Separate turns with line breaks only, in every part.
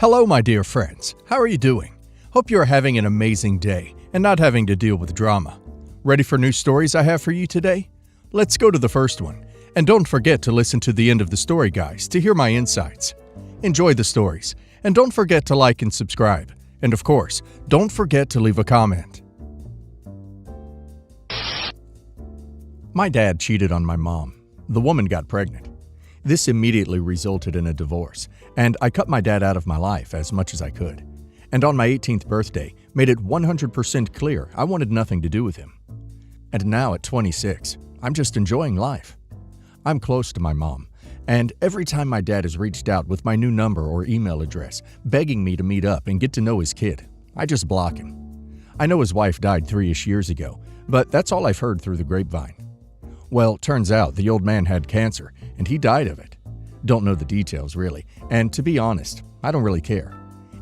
Hello, my dear friends. How are you doing? Hope you are having an amazing day and not having to deal with drama. Ready for new stories I have for you today? Let's go to the first one. And don't forget to listen to the end of the story, guys, to hear my insights. Enjoy the stories. And don't forget to like and subscribe. And of course, don't forget to leave a comment. My dad cheated on my mom. The woman got pregnant. This immediately resulted in a divorce, and I cut my dad out of my life as much as I could. And on my 18th birthday, made it 100% clear I wanted nothing to do with him. And now at 26, I'm just enjoying life. I'm close to my mom, and every time my dad has reached out with my new number or email address, begging me to meet up and get to know his kid, I just block him. I know his wife died 3-ish years ago, but that's all I've heard through the grapevine. Well, turns out the old man had cancer, and he died of it. Don't know the details, really, and to be honest, I don't really care.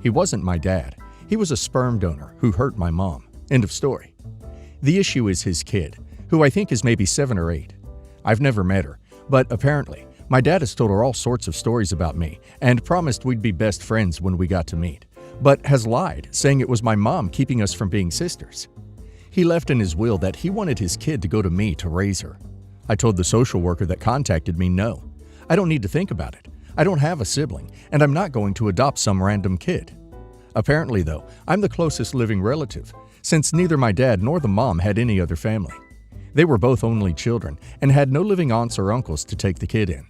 He wasn't my dad. He was a sperm donor who hurt my mom. End of story. The issue is his kid, who I think is maybe 7 or 8. I've never met her, but apparently, my dad has told her all sorts of stories about me and promised we'd be best friends when we got to meet, but has lied, saying it was my mom keeping us from being sisters. He left in his will that he wanted his kid to go to me to raise her. I told the social worker that contacted me no. I don't need to think about it. I don't have a sibling, and I'm not going to adopt some random kid. Apparently, though, I'm the closest living relative, since neither my dad nor the mom had any other family. They were both only children and had no living aunts or uncles to take the kid in.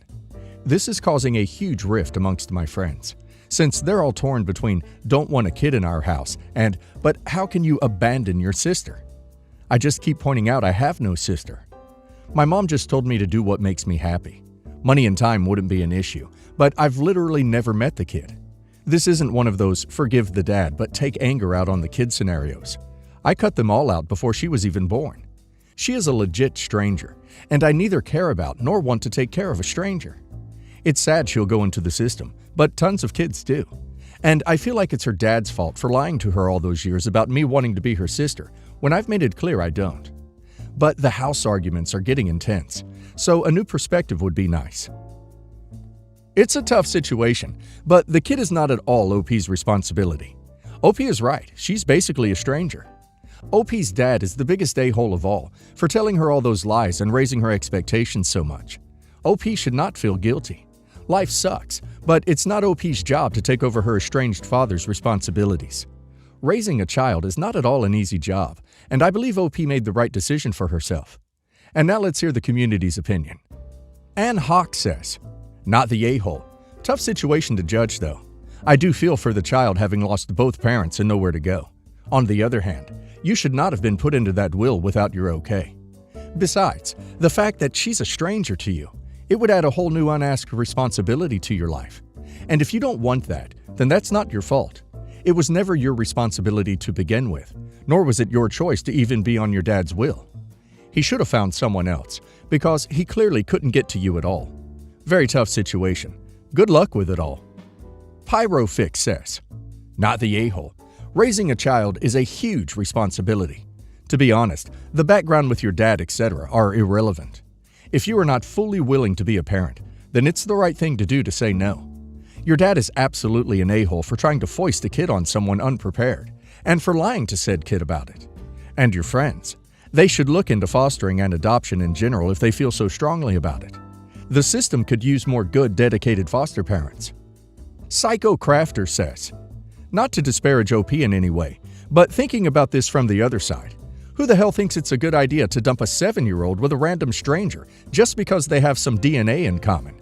This is causing a huge rift amongst my friends, since they're all torn between don't want a kid in our house and but how can you abandon your sister? I just keep pointing out I have no sister. My mom just told me to do what makes me happy. Money and time wouldn't be an issue, but I've literally never met the kid. This isn't one of those forgive the dad but take anger out on the kid scenarios. I cut them all out before she was even born. She is a legit stranger, and I neither care about nor want to take care of a stranger. It's sad she'll go into the system, but tons of kids do. And I feel like it's her dad's fault for lying to her all those years about me wanting to be her sister, when I've made it clear I don't. But the house arguments are getting intense, so a new perspective would be nice. It's a tough situation, but the kid is not at all OP's responsibility. OP is right, she's basically a stranger. OP's dad is the biggest a-hole of all for telling her all those lies and raising her expectations so much. OP should not feel guilty. Life sucks, but it's not OP's job to take over her estranged father's responsibilities. Raising a child is not at all an easy job, and I believe OP made the right decision for herself. And now let's hear the community's opinion. Ann Hawk says, not the a-hole. Tough situation to judge, though. I do feel for the child having lost both parents and nowhere to go. On the other hand, you should not have been put into that will without your okay. Besides, the fact that she's a stranger to you, it would add a whole new unasked responsibility to your life. And if you don't want that, then that's not your fault. It was never your responsibility to begin with, nor was it your choice to even be on your dad's will. He should have found someone else, because he clearly couldn't get to you at all. Very tough situation. Good luck with it all. Pyrofix says, not the a-hole. Raising a child is a huge responsibility. To be honest, the background with your dad, etc., are irrelevant. If you are not fully willing to be a parent, then it's the right thing to do to say no. Your dad is absolutely an a-hole for trying to foist a kid on someone unprepared, and for lying to said kid about it. And your friends. They should look into fostering and adoption in general if they feel so strongly about it. The system could use more good, dedicated foster parents. Psycho Crafter says, not to disparage OP in any way, but thinking about this from the other side, who the hell thinks it's a good idea to dump a 7-year-old with a random stranger just because they have some DNA in common?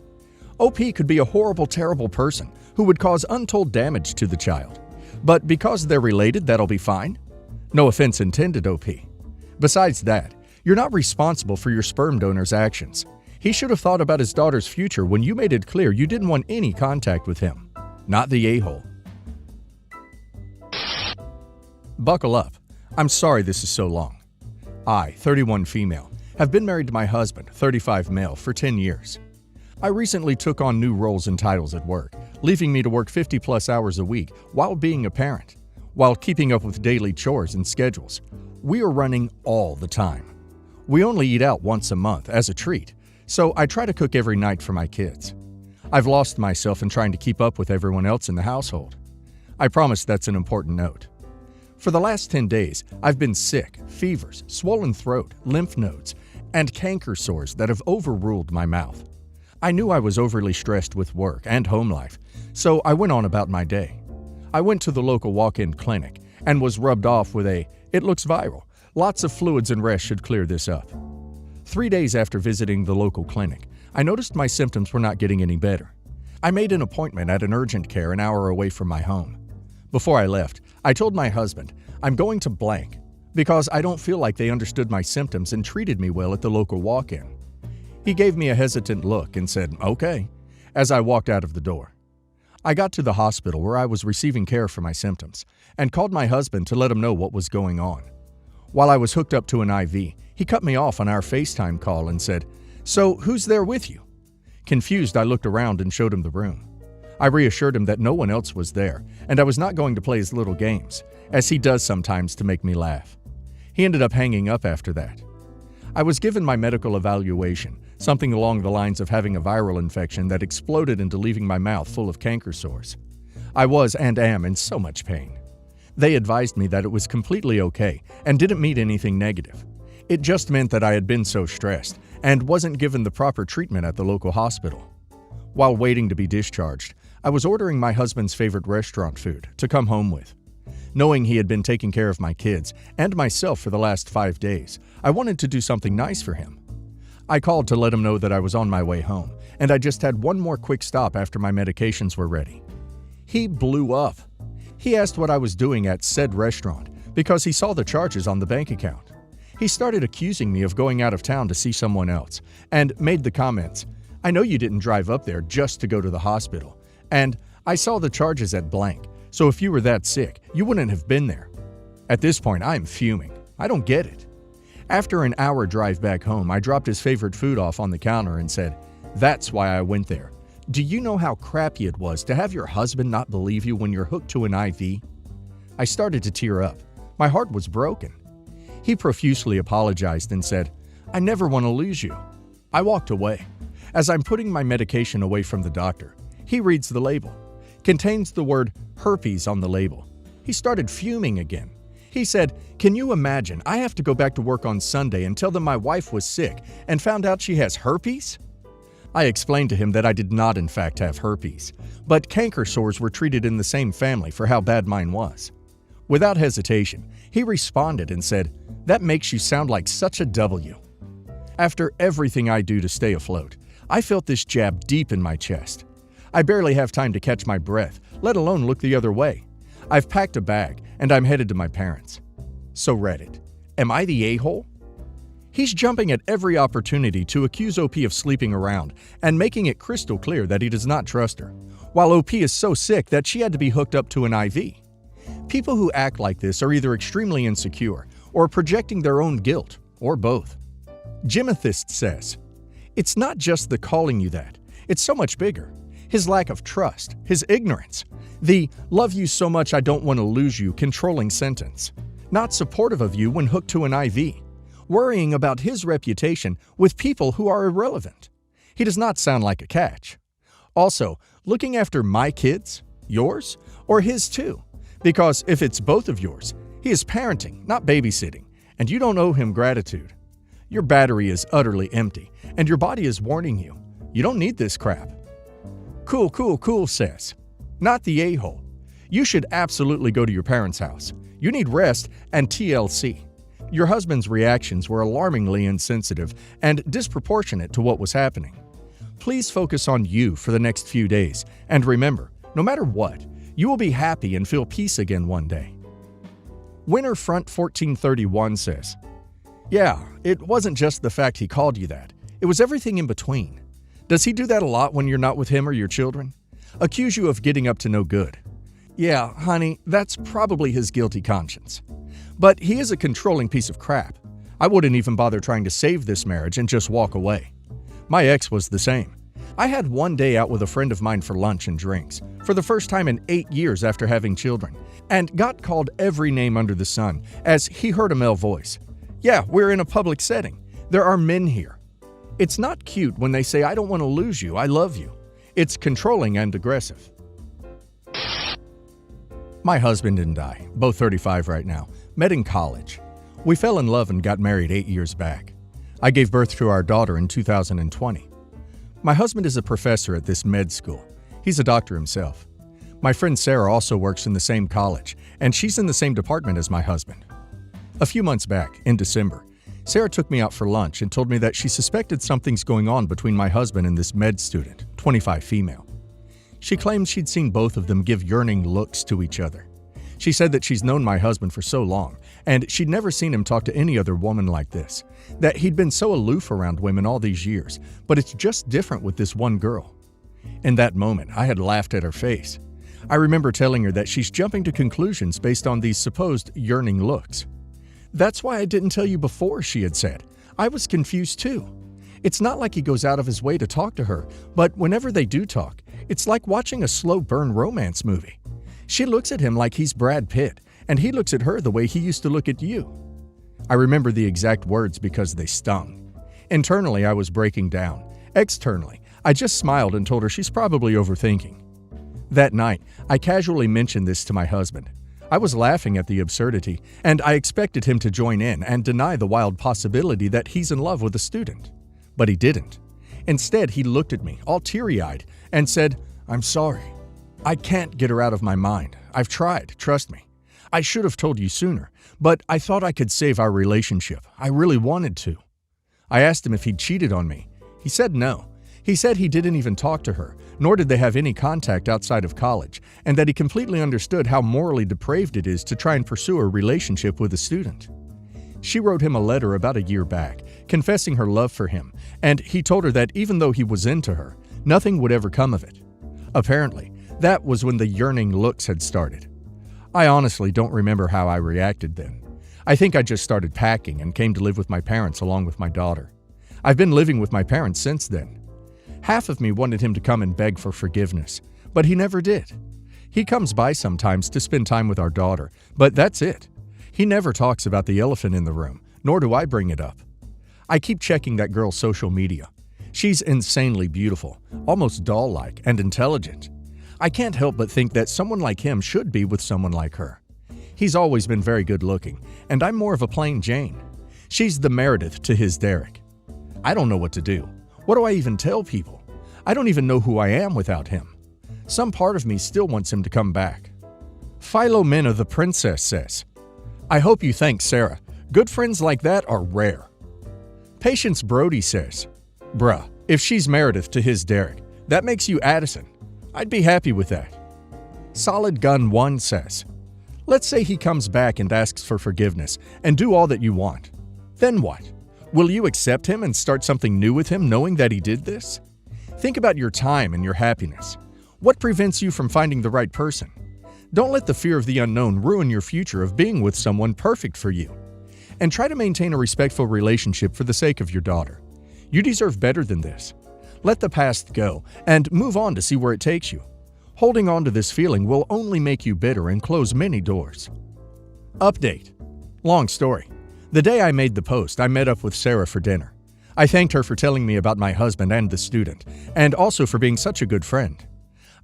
OP could be a horrible, terrible person who would cause untold damage to the child. But because they're related, that'll be fine? No offense intended, OP. Besides that, you're not responsible for your sperm donor's actions. He should have thought about his daughter's future when you made it clear you didn't want any contact with him. Not the a-hole. Buckle up. I'm sorry this is so long. I, 31 female, have been married to my husband, 35 male, for 10 years. I recently took on new roles and titles at work, leaving me to work 50+ hours a week while being a parent, while keeping up with daily chores and schedules. We are running all the time. We only eat out once a month as a treat, so I try to cook every night for my kids. I've lost myself in trying to keep up with everyone else in the household. I promise that's an important note. For the last 10 days, I've been sick, fevers, swollen throat, lymph nodes, and canker sores that have overruled my mouth. I knew I was overly stressed with work and home life, so I went on about my day. I went to the local walk-in clinic and was rubbed off with "it looks viral. Lots of fluids and rest should clear this up." 3 days after visiting the local clinic, I noticed my symptoms were not getting any better. I made an appointment at an urgent care an hour away from my home. Before I left, I told my husband, "I'm going to blank," because I don't feel like they understood my symptoms and treated me well at the local walk-in. He gave me a hesitant look and said, "Okay," as I walked out of the door. I got to the hospital where I was receiving care for my symptoms and called my husband to let him know what was going on. While I was hooked up to an IV, he cut me off on our FaceTime call and said, "So who's there with you?" Confused, I looked around and showed him the room. I reassured him that no one else was there and I was not going to play his little games, as he does sometimes to make me laugh. He ended up hanging up after that. I was given my medical evaluation, something along the lines of having a viral infection that exploded into leaving my mouth full of canker sores. I was and am in so much pain. They advised me that it was completely okay and didn't mean anything negative. It just meant that I had been so stressed and wasn't given the proper treatment at the local hospital. While waiting to be discharged, I was ordering my husband's favorite restaurant food to come home with. Knowing he had been taking care of my kids and myself for the last 5 days, I wanted to do something nice for him. I called to let him know that I was on my way home, and I just had one more quick stop after my medications were ready. He blew up. He asked what I was doing at said restaurant because he saw the charges on the bank account. He started accusing me of going out of town to see someone else and made the comments, "I know you didn't drive up there just to go to the hospital, and I saw the charges at blank, so if you were that sick, you wouldn't have been there." At this point, I'm fuming. I don't get it. After an hour drive back home, I dropped his favorite food off on the counter and said, "That's why I went there. Do you know how crappy it was to have your husband not believe you when you're hooked to an IV?" I started to tear up. My heart was broken. He profusely apologized and said, "I never want to lose you." I walked away. As I'm putting my medication away from the doctor, he reads the label. Contains the word herpes on the label. He started fuming again. He said, "Can you imagine? I have to go back to work on Sunday and tell them my wife was sick and found out she has herpes?" I explained to him that I did not in fact have herpes, but canker sores were treated in the same family for how bad mine was. Without hesitation, he responded and said, "That makes you sound like such a W." After everything I do to stay afloat, I felt this jab deep in my chest. I barely have time to catch my breath, let alone look the other way. I've packed a bag, and I'm headed to my parents. So Reddit, am I the a-hole? He's jumping at every opportunity to accuse OP of sleeping around and making it crystal clear that he does not trust her, while OP is so sick that she had to be hooked up to an IV. People who act like this are either extremely insecure or projecting their own guilt, or both. Jimathist says, "It's not just the calling you that, it's so much bigger. His lack of trust, his ignorance, the 'love you so much I don't want to lose you' controlling sentence, not supportive of you when hooked to an IV, worrying about his reputation with people who are irrelevant. He does not sound like a catch. Also, looking after my kids, yours, or his too, because if it's both of yours, he is parenting, not babysitting, and you don't owe him gratitude. Your battery is utterly empty, and your body is warning you. You don't need this crap." Cool says, "Not the a-hole. You should absolutely go to your parents' house. You need rest and TLC. Your husband's reactions were alarmingly insensitive and disproportionate to what was happening. Please focus on you for the next few days, and remember, no matter what, you will be happy and feel peace again one day." Winterfront 1431 says, "Yeah, it wasn't just the fact he called you that. It was everything in between. Does he do that a lot when you're not with him or your children? Accuse you of getting up to no good? Yeah, honey, that's probably his guilty conscience. But he is a controlling piece of crap. I wouldn't even bother trying to save this marriage and just walk away. My ex was the same. I had one day out with a friend of mine for lunch and drinks, for the first time in 8 years after having children, and got called every name under the sun as he heard a male voice. Yeah, we're in a public setting. There are men here. It's not cute when they say, 'I don't want to lose you, I love you.' It's controlling and aggressive." My husband and I, both 35 right now, met in college. We fell in love and got married 8 years back. I gave birth to our daughter in 2020. My husband is a professor at this med school. He's a doctor himself. My friend Sarah also works in the same college, and she's in the same department as my husband. A few months back, in December, Sarah took me out for lunch and told me that she suspected something's going on between my husband and this med student, 25 female. She claimed she'd seen both of them give yearning looks to each other. She said that she's known my husband for so long, and she'd never seen him talk to any other woman like this, that he'd been so aloof around women all these years, but it's just different with this one girl. In that moment, I had laughed at her face. I remember telling her that she's jumping to conclusions based on these supposed yearning looks. "That's why I didn't tell you before," she had said. "I was confused too. It's not like he goes out of his way to talk to her, but whenever they do talk, it's like watching a slow burn romance movie. She looks at him like he's Brad Pitt, and he looks at her the way he used to look at you." I remember the exact words because they stung. Internally, I was breaking down. Externally, I just smiled and told her she's probably overthinking. That night, I casually mentioned this to my husband. I was laughing at the absurdity, and I expected him to join in and deny the wild possibility that he's in love with a student. But he didn't. Instead, he looked at me, all teary-eyed, and said, "I'm sorry. I can't get her out of my mind. I've tried, trust me. I should have told you sooner, but I thought I could save our relationship. I really wanted to." I asked him if he'd cheated on me. He said no. He said he didn't even talk to her, nor did they have any contact outside of college, and that he completely understood how morally depraved it is to try and pursue a relationship with a student. She wrote him a letter about a year back, confessing her love for him, and he told her that even though he was into her, nothing would ever come of it. Apparently, that was when the yearning looks had started. I honestly don't remember how I reacted then. I think I just started packing and came to live with my parents along with my daughter. I've been living with my parents since then. Half of me wanted him to come and beg for forgiveness, but he never did. He comes by sometimes to spend time with our daughter, but that's it. He never talks about the elephant in the room, nor do I bring it up. I keep checking that girl's social media. She's insanely beautiful, almost doll-like, and intelligent. I can't help but think that someone like him should be with someone like her. He's always been very good-looking, and I'm more of a plain Jane. She's the Meredith to his Derek. I don't know what to do. What do I even tell people? I don't even know who I am without him. Some part of me still wants him to come back. Philomena the Princess says, "I hope you thank Sarah. Good friends like that are rare." Patience Brody says, "Bruh, if she's Meredith to his Derek, that makes you Addison. I'd be happy with that." Solid Gun 1 says, "Let's say he comes back and asks for forgiveness and do all that you want. Then what? Will you accept him and start something new with him knowing that he did this? Think about your time and your happiness. What prevents you from finding the right person? Don't let the fear of the unknown ruin your future of being with someone perfect for you. And try to maintain a respectful relationship for the sake of your daughter. You deserve better than this. Let the past go and move on to see where it takes you. Holding on to this feeling will only make you bitter and close many doors." Update. Long story. The day I made the post, I met up with Sarah for dinner. I thanked her for telling me about my husband and the student, and also for being such a good friend.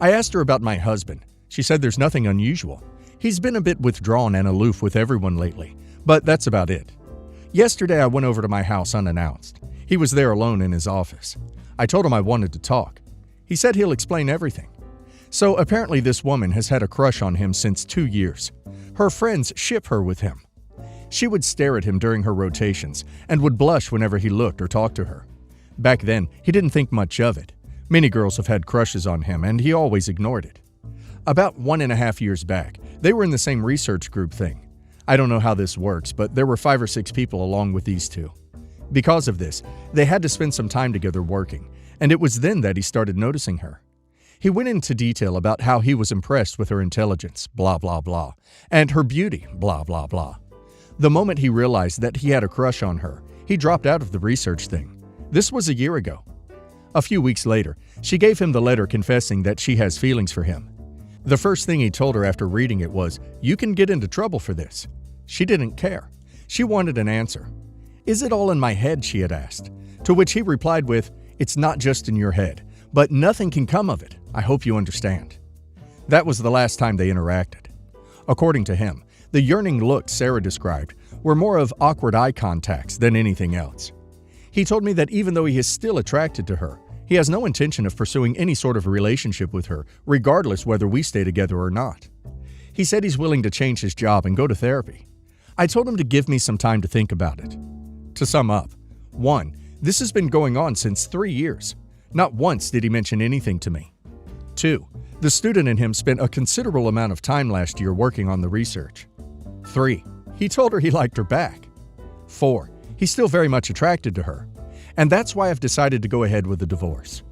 I asked her about my husband. She said there's nothing unusual. He's been a bit withdrawn and aloof with everyone lately, but that's about it. Yesterday I went over to my house unannounced. He was there alone in his office. I told him I wanted to talk. He said he'll explain everything. So apparently this woman has had a crush on him since 2 years. Her friends ship her with him. She would stare at him during her rotations and would blush whenever he looked or talked to her. Back then, he didn't think much of it. Many girls have had crushes on him, and he always ignored it. About 1.5 years back, they were in the same research group thing. I don't know how this works, but there were 5 or 6 people along with these two. Because of this, they had to spend some time together working, and it was then that he started noticing her. He went into detail about how he was impressed with her intelligence, blah blah blah, and her beauty, blah blah blah. The moment he realized that he had a crush on her, he dropped out of the research thing. This was a year ago. A few weeks later, she gave him the letter confessing that she has feelings for him. The first thing he told her after reading it was, "You can get into trouble for this." She didn't care. She wanted an answer. "Is it all in my head?" she had asked. To which he replied with, "It's not just in your head, but nothing can come of it. I hope you understand." That was the last time they interacted. According to him, the yearning looks Sarah described were more of awkward eye contacts than anything else. He told me that even though he is still attracted to her, he has no intention of pursuing any sort of relationship with her, regardless whether we stay together or not. He said he's willing to change his job and go to therapy. I told him to give me some time to think about it. To sum up, 1. This has been going on since 3 years. Not once did he mention anything to me. 2. The student in him spent a considerable amount of time last year working on the research. 3. He told her he liked her back. 4. He's still very much attracted to her. And that's why I've decided to go ahead with the divorce.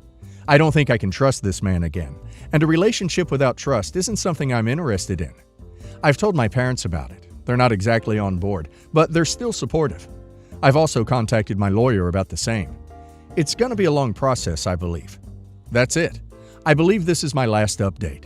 I don't think I can trust this man again, and a relationship without trust isn't something I'm interested in. I've told my parents about it. They're not exactly on board, but they're still supportive. I've also contacted my lawyer about the same. It's going to be a long process, I believe. That's it. I believe this is my last update.